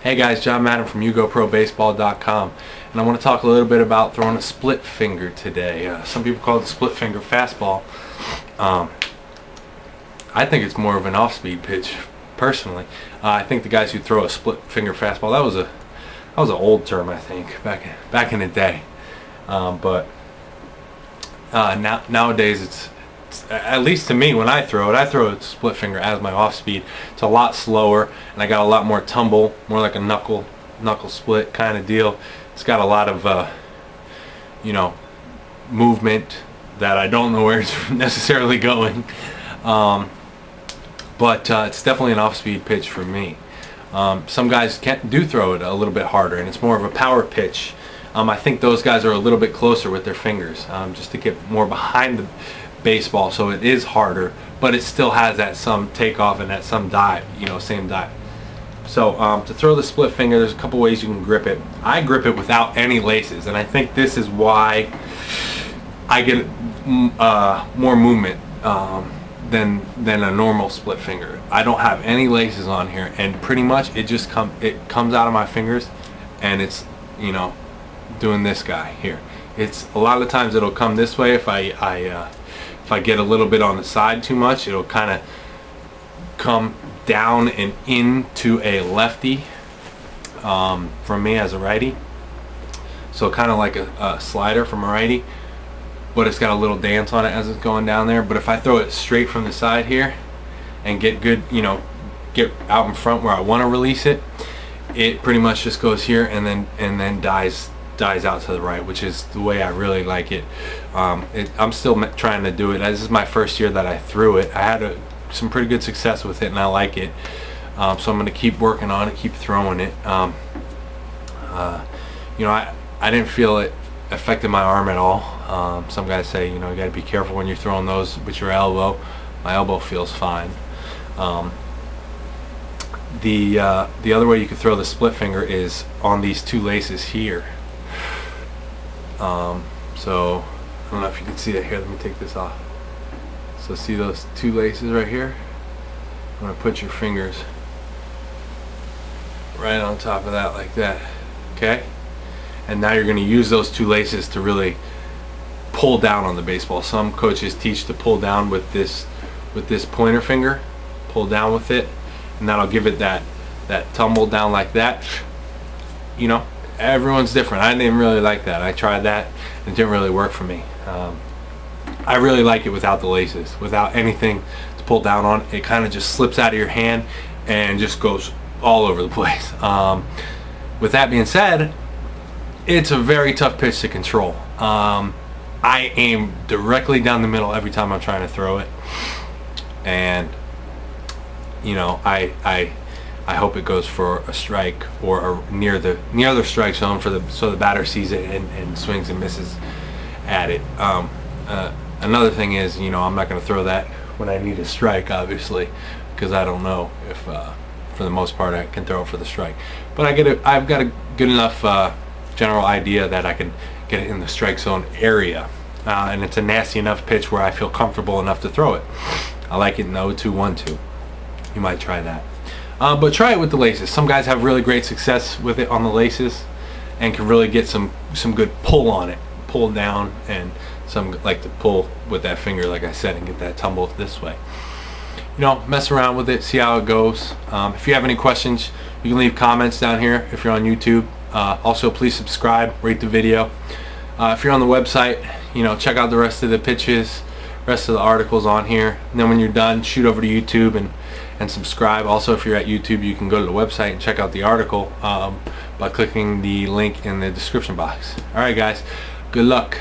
Hey guys, John Madden from YouGoProBaseball.com, and I want to talk a little bit about throwing a split finger today. Some people call it the split finger fastball. I think it's more of an off-speed pitch, personally. I think the guys who throw a split finger fastball, that was an old term, I think, back in the day. But nowadays it's at least to me, when I throw it split finger as my off speed. It's a lot slower, and I got a lot more tumble, more like a knuckle split kind of deal. It's got a lot of movement that I don't know where it's necessarily going, but it's definitely an off speed pitch for me. Some guys do throw it a little bit harder, and it's more of a power pitch. I think those guys are a little bit closer with their fingers, just to get more behind the baseball, so it is harder, but it still has that some takeoff and that some dive, same dive. So to throw the split finger, there's a couple ways you can grip it. I grip it without any laces, and I think this is why I get more movement than a normal split finger. I don't have any laces on here, and pretty much it just comes out of my fingers, and it's doing this guy here. It's a lot of the times it'll come this way. If I get a little bit on the side too much, it'll kind of come down and into a lefty from me as a righty. So kind of like a slider from a righty, but it's got a little dance on it as it's going down there. But if I throw it straight from the side here and get good, get out in front where I want to release it, it pretty much just goes here and then dies out to the right, which is the way I really like it. I'm still trying to do it. This is my first year that I threw it. I had some pretty good success with it, and I like it. So I'm going to keep working on it, keep throwing it. I didn't feel it affected my arm at all. Some guys say, you got to be careful when you're throwing those with your elbow. My elbow feels fine. The other way you could throw the split finger is on these two laces here. So I don't know if you can see that here. Let me take this off. So see those two laces right here? You want to put your fingers right on top of that like that. Okay? And now you're going to use those two laces to really pull down on the baseball. Some coaches teach to pull down with this pointer finger. Pull down with it, and that'll give it that tumble down like that. Everyone's different. I didn't really like that. I tried that, and it didn't really work for me. I really like it without the laces, without anything to pull down on. It kind of just slips out of your hand and just goes all over the place. With that being said, it's a very tough pitch to control. I aim directly down the middle every time I'm trying to throw it, and I hope it goes for a strike or near the strike zone so the batter sees it and swings and misses at it. Another thing is, I'm not going to throw that when I need a strike, obviously, because I don't know if for the most part I can throw it for the strike. But I've got a good enough general idea that I can get it in the strike zone area, and it's a nasty enough pitch where I feel comfortable enough to throw it. I like it in the 0-2-1-2. You might try that. But try it with the laces. Some guys have really great success with it on the laces and can really get some good pull on it, pull down, and some like to pull with that finger, like I said, and get that tumble this way. Mess around with it, see how it goes. If you have any questions, you can leave comments down here if you're on YouTube. Also, please subscribe, rate the video. If you're on the website, check out the rest of the pitches, rest of the articles on here. And then when you're done, shoot over to YouTube and subscribe. Also, if you're at YouTube, you can go to the website and check out the article by clicking the link in the description box. Alright guys, good luck.